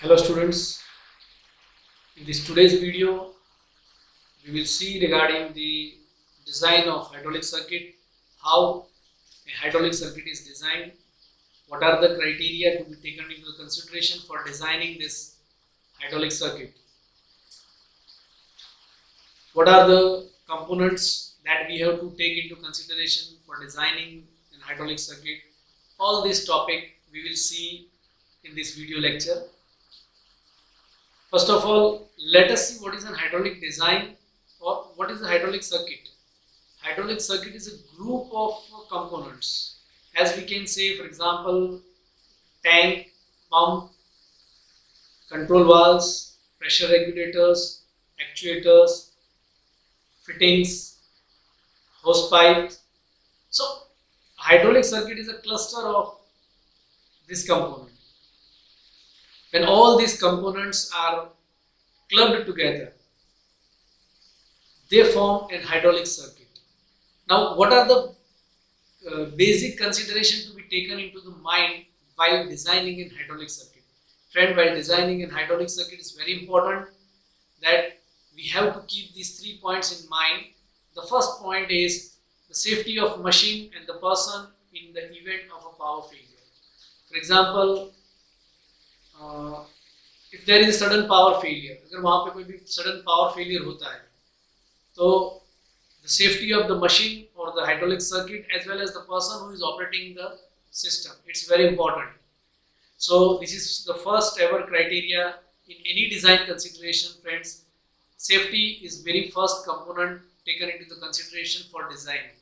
Hello students, in this today's video we will see regarding the design of hydraulic circuit, how a hydraulic circuit is designed, what are the criteria to be taken into consideration for designing this hydraulic circuit, what are the components that we have to take into consideration for designing an hydraulic circuit. All this topic we will see in this video lecture. First of all, let us see what is an hydraulic design or what is a hydraulic circuit. Hydraulic circuit is a group of components. As we can say, for example, tank, pump, control valves, pressure regulators, actuators, fittings, hose pipes. So, hydraulic circuit is a cluster of this component. When all these components are clubbed together, they form a hydraulic circuit. Now, what are the basic considerations to be taken into the mind while designing a hydraulic circuit? Friend, while designing a hydraulic circuit, it's very important that we have to keep these 3 points in mind. The first point is the safety of machine and the person in the event of a power failure. For example, if there is a sudden power failure, अगर वहाँ पे कोई भी sudden power failure होता है, तो the safety of the machine or the hydraulic circuit as well as the person who is operating the system, it's very important. So this is the first ever criteria in any design consideration, friends. Safety is very first component taken into the consideration for design.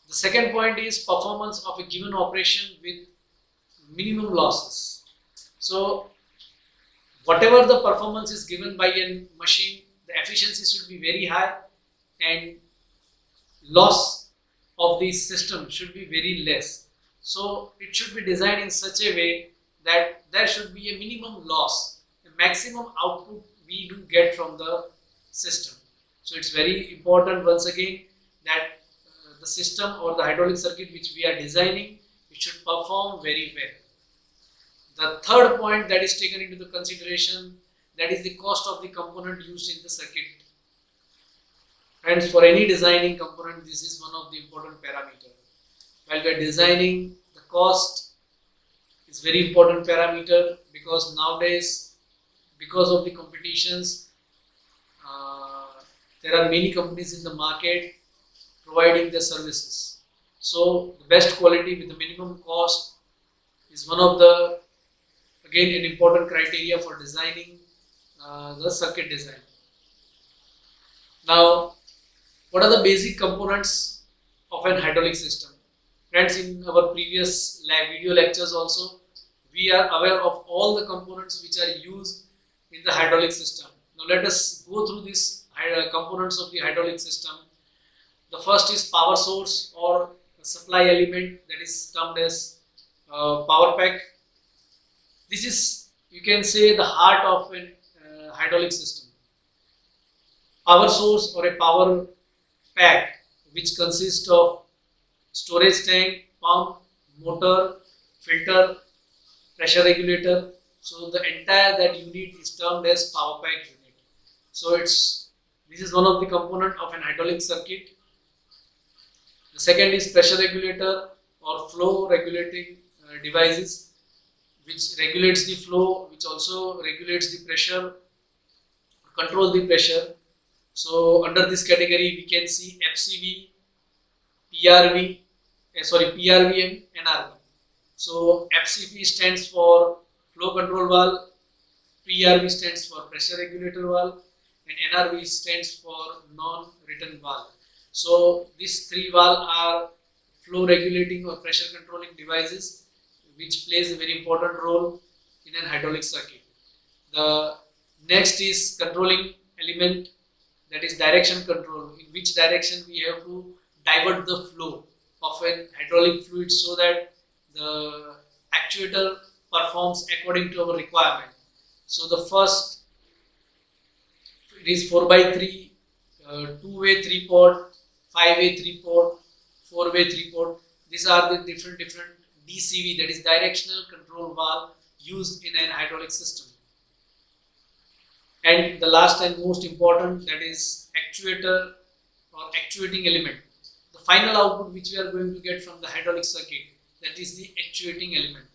The second point is performance of a given operation with minimum losses. So whatever the performance is given by a machine, the efficiency should be very high and loss of the system should be very less. So it should be designed in such a way that there should be a minimum loss, a maximum output we do get from the system. So it's very important once again that the system or the hydraulic circuit which we are designing, it should perform very well. The third point that is taken into the consideration, that is the cost of the component used in the circuit. Friends, for any designing component, this is one of the important parameters. While we are designing, the cost is very important parameter because nowadays, because of the competitions, there are many companies in the market providing the services. So the best quality with the minimum cost is one of the, again, an important criteria for designing the circuit design. Now, what are the basic components of an hydraulic system? Friends, in our previous video lectures also, we are aware of all the components which are used in the hydraulic system. Now let us go through these components of the hydraulic system. The first is power source or supply element, that is termed as power pack. This is, you can say, the heart of a hydraulic system. Power source or a power pack, which consists of storage tank, pump, motor, filter, pressure regulator. So the entire that unit is termed as power pack unit. So this is one of the component of an hydraulic circuit. The second is pressure regulator or flow regulating devices, which regulates the flow, which also regulates the pressure, control the pressure. So under this category, we can see FCV, PRV and NRV. So FCV stands for flow control valve, PRV stands for pressure regulator valve, and NRV stands for non-return valve. So these three valves are flow regulating or pressure controlling devices, which plays a very important role in an hydraulic circuit. The next is controlling element, that is direction control, in which direction we have to divert the flow of an hydraulic fluid so that the actuator performs according to our requirement. So the first, it is 4x3, 2-way 3-port, 5-way 3-port, 4-way 3-port. These are the different DCV, that is directional control valve, used in an hydraulic system. And the last and most important, that is actuator or actuating element. The final output which we are going to get from the hydraulic circuit, that is the actuating element.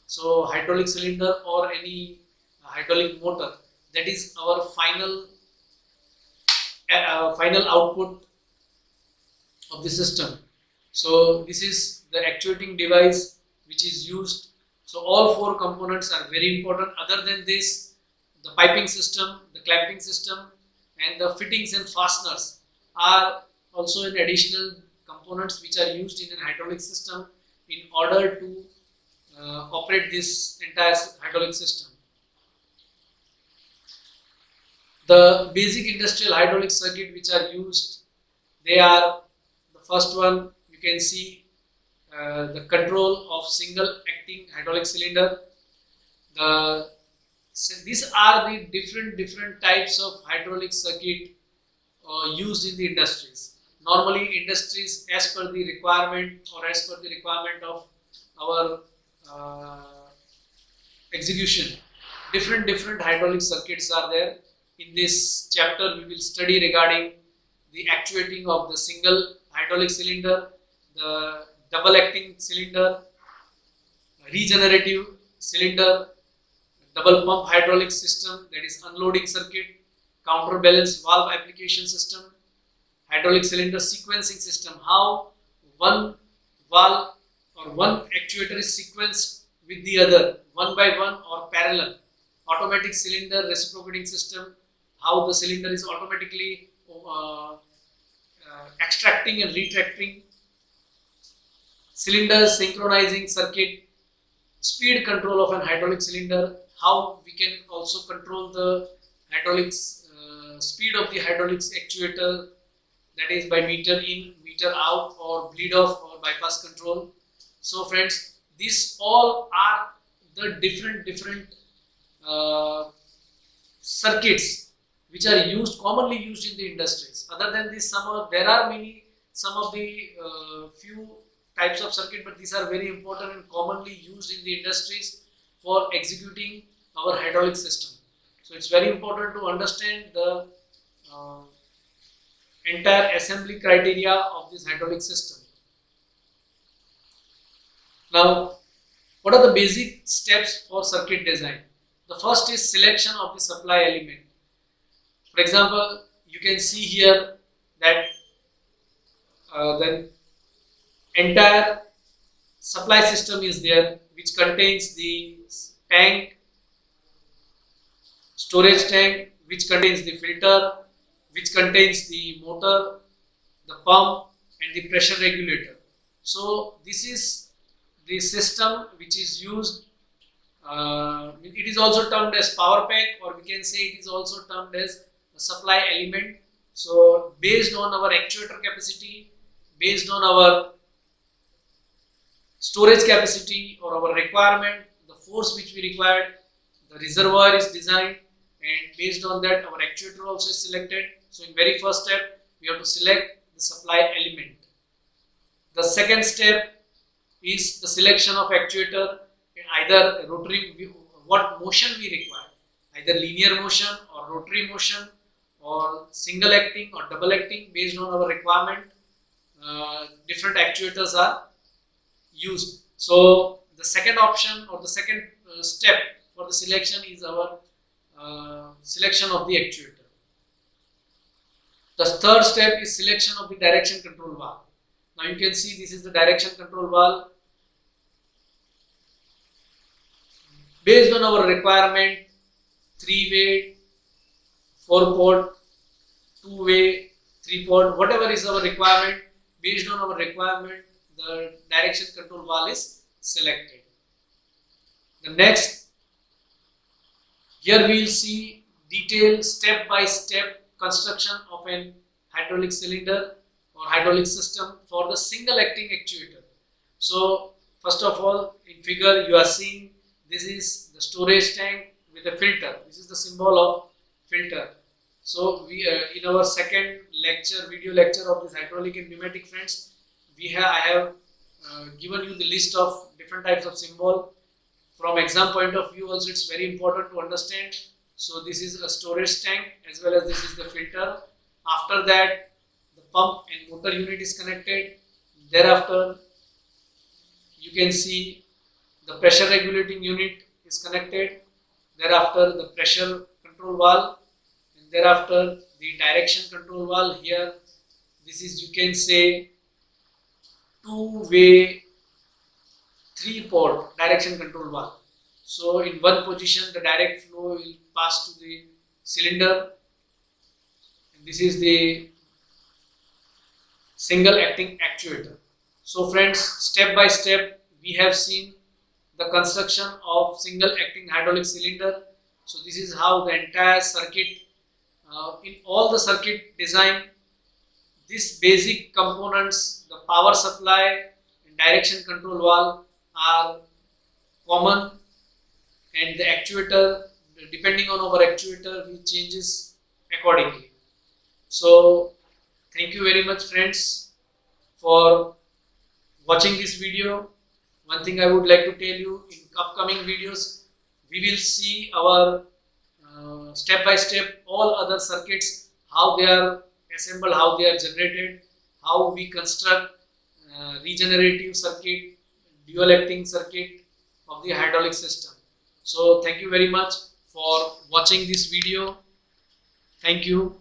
So hydraulic cylinder or any hydraulic motor, that is our final output of the system. So this is the actuating device which is used. So all four components are very important. Other than this, the piping system, the clamping system, and the fittings and fasteners are also an additional components which are used in an hydraulic system in order to operate this entire hydraulic system. The basic industrial hydraulic circuit which are used, they are, the first one you can see, the control of single acting hydraulic cylinder. These are the different types of hydraulic circuit used in the industries. Normally industries, as per the requirement or as per the requirement of our execution, different hydraulic circuits are there. In this chapter we will study regarding the actuating of the single hydraulic cylinder, the double acting cylinder, regenerative cylinder, double pump hydraulic system, that is unloading circuit, counterbalance valve application system, hydraulic cylinder sequencing system, how one valve or one actuator is sequenced with the other one by one or parallel, automatic cylinder reciprocating system, how the cylinder is automatically extracting and retracting, cylinder synchronizing circuit, speed control of an hydraulic cylinder, how we can also control the hydraulics speed of the hydraulics actuator, that is by meter in, meter out, or bleed off or bypass control. So friends, these all are the different circuits which are commonly used in the industries. Other than this, there are some of the few types of circuit, but these are very important and commonly used in the industries for executing our hydraulic system. So it's very important to understand the entire assembly criteria of this hydraulic system. Now, what are the basic steps for circuit design? The first is selection of the supply element. For example, you can see here that the entire supply system is there, which contains the tank, storage tank, which contains the filter, which contains the motor, the pump, and the pressure regulator. So this is the system which is used. It is also termed as power pack, or we can say it is also termed as a supply element. So based on our actuator capacity, based on our storage capacity or our requirement, the force which we required, the reservoir is designed, and based on that our actuator also is selected. So in very first step, we have to select the supply element. The second step is the selection of actuator, either rotary, what motion we require, either linear motion or rotary motion or single acting or double acting. Based on our requirement, different actuators are used. So the second option or the second step for the selection is our selection of the actuator. The third step is selection of the direction control valve. Now you can see this is the direction control valve. Based on our requirement, 3-way, 4-port, 2-way, 3-port, whatever is our requirement, based on our requirement, the direction control valve is selected. The next, here we will see detailed step-by-step construction of an hydraulic cylinder or hydraulic system for the single acting actuator. So first of all, in figure you are seeing this is the storage tank with a filter. This is the symbol of filter. So we in our second lecture, video lecture of this hydraulic and pneumatic, friends, I have given you the list of different types of symbol. From exam point of view also it's very important to understand. So this is a storage tank as well as this is the filter. After that the pump and motor unit is connected. Thereafter you can see the pressure regulating unit is connected. Thereafter the pressure control valve, and thereafter the direction control valve. Here this is, you can say, two-way 3-port direction control valve. So in one position the direct flow will pass to the cylinder, and this is the single acting actuator. So friends, step by step we have seen the construction of single acting hydraulic cylinder. So this is how the entire circuit, in all the circuit design, these basic components, the power supply and direction control valve are common, and the actuator, depending on our actuator, will changes accordingly. So thank you very much friends for watching this video. One thing I would like to tell you, in upcoming videos we will see our step by step all other circuits, how they are assembled, how they are generated, how we construct regenerative circuit, dual acting circuit of the hydraulic system. So thank you very much for watching this video. Thank you.